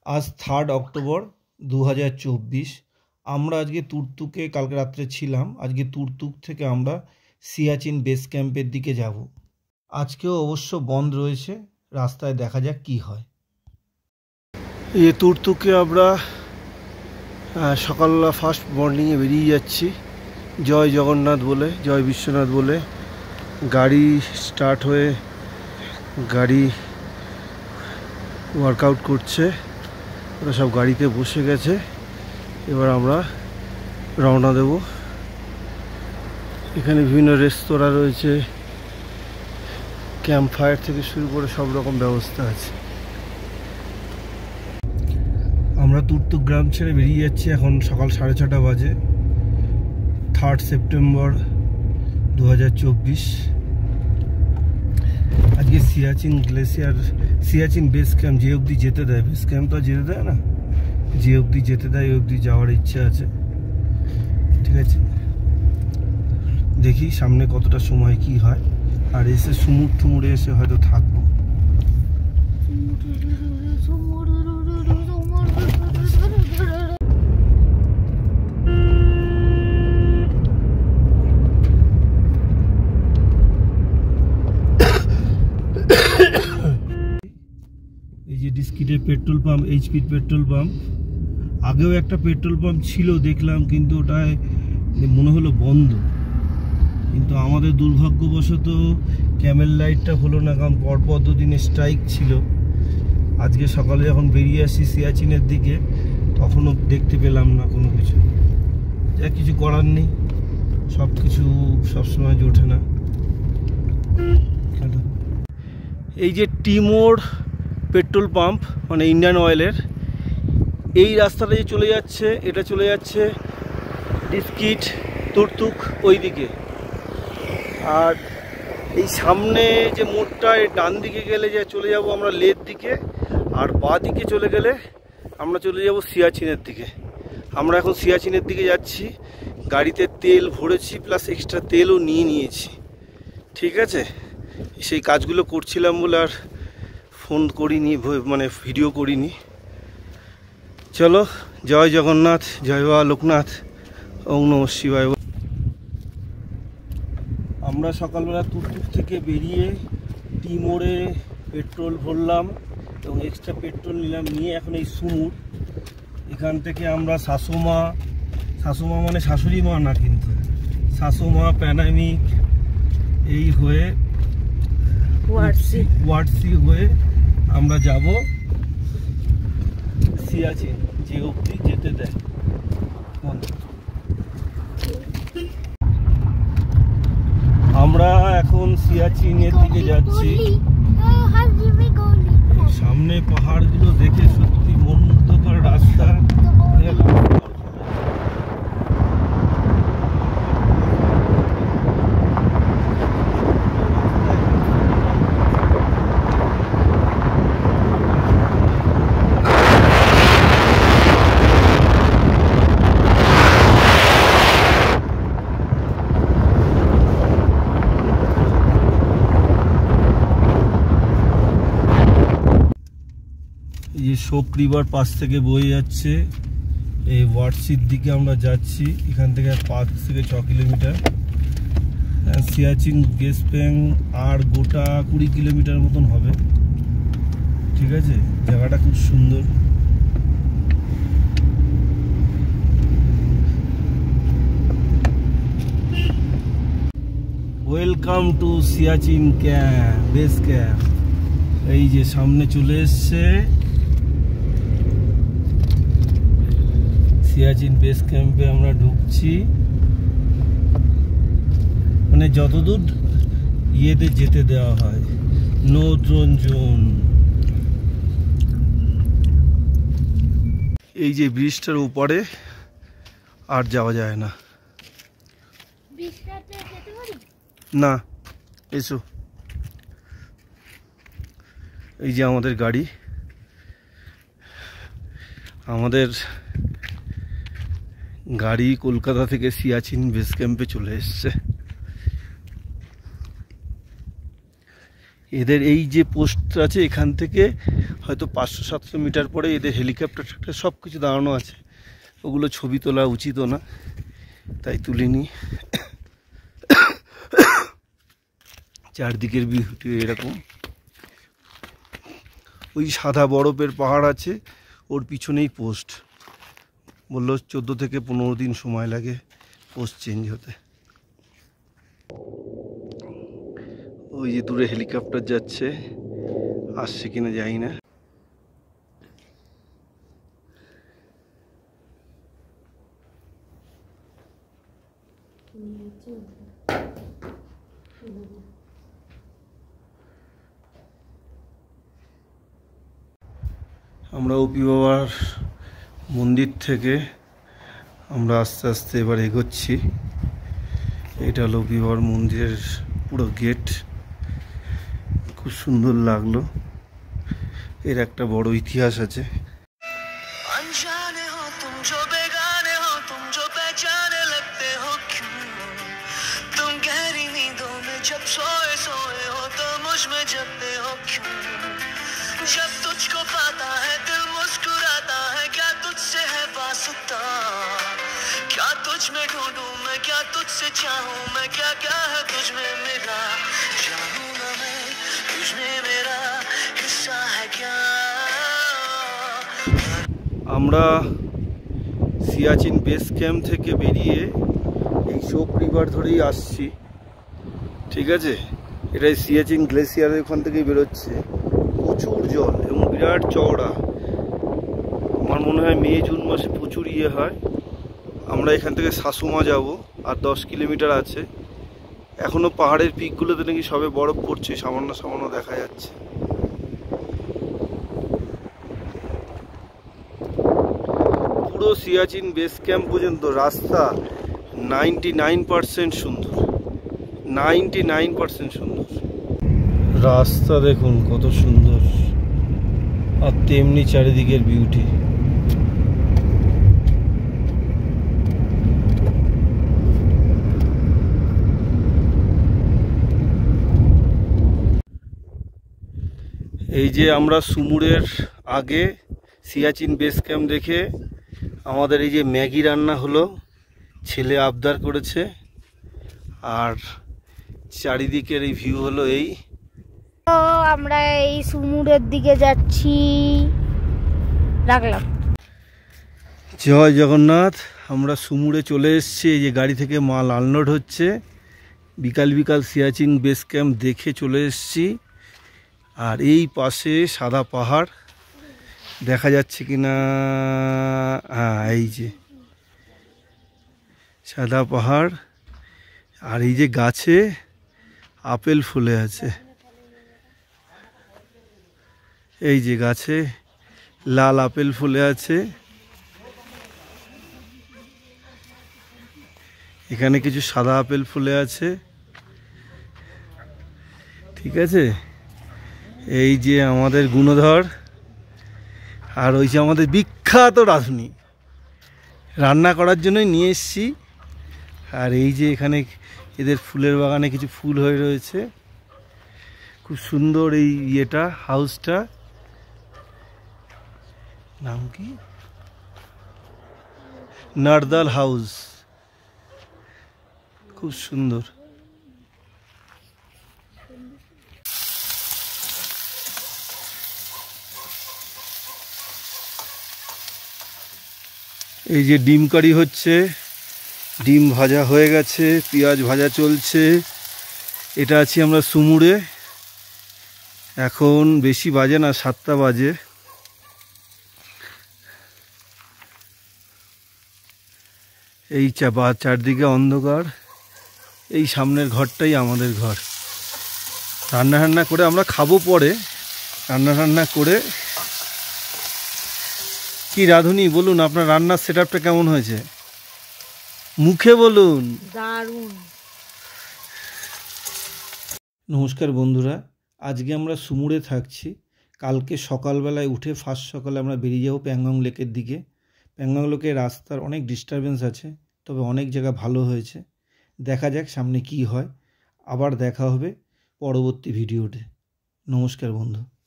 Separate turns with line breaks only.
आज 3 অক্টোবর 2024। আমরা আজকে তুর্তুকে কালকে রাত্রে ছিলাম। আজকে তুর্তুক থেকে আমরা সিয়াচিন বেস ক্যাম্পের দিকে যাব। আজকেও অবশ্য বন্ধ রয়েছে, রাস্তায় দেখা যাক কি হয়। এই তুর্তুকে আমরা সকালবেলা ফার্স্ট মর্নিংয়ে বেরিয়ে যাচ্ছি। জয় জগন্নাথ বলে, জয় বিশ্বনাথ বলে গাড়ি স্টার্ট হয়ে গাড়ি ওয়ার্কআউট করছে। ওরা সব গাড়িতে বসে গেছে। এবার আমরা রওনা দেব। এখানে বিভিন্ন রেস্তোরাঁ রয়েছে, ক্যাম্প ফায়ার থেকে শুরু করে সব রকম ব্যবস্থা আছে। আমরা তুর্তুক গ্রাম ছেড়ে বেরিয়ে যাচ্ছি। এখন সকাল 6:30 বাজে, 3 সেপ্টেম্বর 2024। আজকে Siachen glacier, Siachen base camp যে অবধি যেতে দেয়, বেস ক্যাম্প তো যেতে দেয় না, যে অবধি যেতে দেয় ওই অবধি যাওয়ার ইচ্ছা আছে। ঠিক আছে, দেখি সামনে কতটা সময় কি হয়। আর এসে সুমুর টুমুরে এসে হয়তো থাকবো। এই যে ডিস্কিটের পেট্রোল পাম্প, এইচপির পেট্রোল পাম্প। আগেও একটা পেট্রোল পাম্প ছিল দেখলাম, কিন্তু ওটায় মনে হলো বন্ধ। কিন্তু আমাদের দুর্ভাগ্যবশত ক্যামেল লাইটটা হলো না, কারণ পরপর দুদিনে স্ট্রাইক ছিল। আজকে সকালে যখন বেরিয়ে আসি সিয়াচিনের দিকে, তখনও দেখতে পেলাম না কোনো কিছু। যা কিছু করার নেই, সব কিছু সবসময় জোটে না। এই যে টিমোর পেট্রোল পাম্প, মানে ইন্ডিয়ান অয়েলের, এই রাস্তাটা যে চলে যাচ্ছে, এটা চলে যাচ্ছে ডিস্কিট তুর্তুক ওই দিকে। আর এই সামনে যে মোড়টা, ডান দিকে গেলে যে চলে যাব আমরা লের দিকে, আর বাঁ দিকে চলে গেলে আমরা চলে যাব সিয়াচিনের দিকে। আমরা এখন সিয়াচিনের দিকে যাচ্ছি। গাড়িতে তেল ভরেছি, প্লাস এক্সট্রা তেলও নিয়ে নিয়েছি। ঠিক আছে, সেই কাজগুলো করছিলাম বলে আর ফোন করিনি, মানে ভিডিও করিনি। চলো, জয় জগন্নাথ, জয় বাবা লোকনাথ, ওম নমঃ শিবায়। আমরা সকালবেলা তুর্তুক থেকে বেরিয়ে টিমোরে পেট্রোল ভরলাম এবং এক্সট্রা পেট্রোল নিলাম, নিয়ে এখন এই সুমুর, এখান থেকে আমরা শাশুমা মানে শাশুড়ি মা না, কিন্তু শাশুমা, প্যানামিক, এই হয়ে ওয়ার্ডসি হয়ে আমরা যাব সিয়াচিন, যে অবধি যেতে দেয়। আমরা এখন সিয়াচিনের দিকে যাচ্ছি। সামনে পাহাড়গুলো দেখে সত্যি মনমুগ্ধকর রাস্তা। এই শোক রিভার পাশ থেকে বয়ে যাচ্ছে, এই ওয়ার্ডসির দিকে আমরা যাচ্ছি। এখান থেকে 5 থেকে 6 কিলোমিটার। সিয়াচিন বেস ক্যাম্প আর গোটা 20 কিলোমিটার মতন হবে। ঠিক আছে, জায়গাটা খুব সুন্দর। Welcome to Siachen camp, base camp. এই যে সামনে চলে এসছে সিয়াচিন বেস ক্যাম্পে, আমরা ঢুকছি। মানে যতদূর ইয়েতে যেতে দেওয়া হয়, নো ড্রোন জোন। এই যে ব্রিজটার উপরে আর যাওয়া যায় না। না, এসো। এই যে আমাদের গাড়ি, আমাদের গাড়ি কলকাতা থেকে সিয়াচিন বেস ক্যাম্পে চলে এসছে। এদের এই যে পোস্ট আছে এখান থেকে হয়তো 500-700 মিটার পরে এদের হেলিকপ্টার সব কিছু দাঁড়ানো আছে। ওগুলো ছবি তোলা উচিতও না, তাই তুলিনি। চারদিকের ভিউটি এরকম। ওই সাদা বরফের পাহাড় আছে, ওর পিছনেই পোস্ট। বললো 14 থেকে 15 দিন সময় লাগে পোস্ট চেঞ্জ হতে। ওই যে দূরে হেলিকপ্টার যাচ্ছে, আসছে কিনা জানি না। আমরা ওপি বাবার মন্দির থেকে আমরা আস্তে আস্তে এবার এগোচ্ছি। এটা হলো ওপি বাবার মন্দিরের পুরো গেট। খুব সুন্দর লাগলো। এর একটা বড় ইতিহাস আছে। जब तुझको पाता है दिल मुस्कुराता है, क्या तुझसे है वास्ता, क्या तुझ में ढूंढूं मैं, क्या तुझसे चाहूं मैं, क्या क्या है तुझ में मेरा, जानूं ना मैं तुझ में मेरा हिस्सा है क्या। আমরা সিয়াচিন বেস ক্যাম্প থেকে বেরিয়ে এই শোক রিভার ধরেই আসছি, ঠিক আছে। এটাই সিয়াচিন গ্লেসিয়ারের ওখান থেকেই বেরোচ্ছে। প্রচুর জল এবং বিরাট চওড়া। আমার মনে হয় মে জুন মাসে প্রচুর ইয়ে হয়। আমরা এখান থেকে শাসুমা যাব, আর 10 কিলোমিটার আছে। এখনও পাহাড়ের পিকগুলোতে নাকি সবে বরফ পড়ছে, সামান্য সামান্য দেখা যাচ্ছে। পুরো সিয়াচিন বেস ক্যাম্প পর্যন্ত রাস্তা 99% সুন্দর, 99% সুন্দর। রাস্তা দেখুন কত সুন্দর, আর তেমনি চারিদিকের বিউটি। এই যে আমরা সুমুরের আগে সিয়াচিন বেস ক্যাম্প দেখে আমাদের এই যে ম্যাগি রান্না হলো, ছেলে আবদার করেছে। আর চারিদিকের এই ভিউ হলো এই।
আমরা এই সুমুরের দিকে যাচ্ছি। রাখলাম।
জয় জগন্নাথ। আমরা সুমুরে চলে এসেছি। এই যে গাড়ি থেকে মাল আনলোড হচ্ছে। বিকাল বিকাল সিয়াচিন বেস ক্যাম্প দেখে চলে এসেছি। আর এই পাশে সাদা পাহাড় দেখা যাচ্ছে কিনা, হ্যাঁ এই যে সাদা পাহাড়। আর এই যে গাছে আপেল ফুলে আছে, এই যে গাছে লাল আপেল ফুলে আছে। এখানে কিছু সাদা আপেল ফুলে আছে, ঠিক আছে। এই যে আমাদের গুণধর, আর ওই যে আমাদের বিখ্যাত রাঁধুনি, রান্না করার জন্যই নিয়ে এসছি। আর এই যে এখানে এদের ফুলের বাগানে কিছু ফুল হয়ে রয়েছে, খুব সুন্দর। এই ইয়েটা হাউসটা নাম কি, নারদাল হাউস, খুব সুন্দর। এই যে ডিম কারি হচ্ছে, ডিম ভাজা হয়ে গেছে, পেঁয়াজ ভাজা চলছে। এটা আছি আমরা সুমুরে। এখন বেশি বাজে না, 7টা বাজে। এই চারদিকে অন্ধকার। এই সামনের ঘরটাই আমাদের ঘর। রান্না করে আমরা খাবো পরে। রান্না করে কি রাঁধুনি বলুন, আপনার রান্নার সেটআপটা কেমন হয়েছে? মুখে বলুন।
দারুণ।
নমস্কার বন্ধুরা, আজকে আমরা সুমুরে থাকছি। কালকে সকালবেলায় উঠে ফার্স্ট সকালে আমরা বেরিয়ে যাব প্যাংগং লেকের দিকে। প্যাংগং লেকের রাস্তার অনেক ডিস্টারবেন্স আছে, তবে অনেক জায়গা ভালো হয়েছে। দেখা যাক সামনে কি হয়। আবার দেখা হবে পরবর্তী ভিডিওতে। নমস্কার বন্ধু।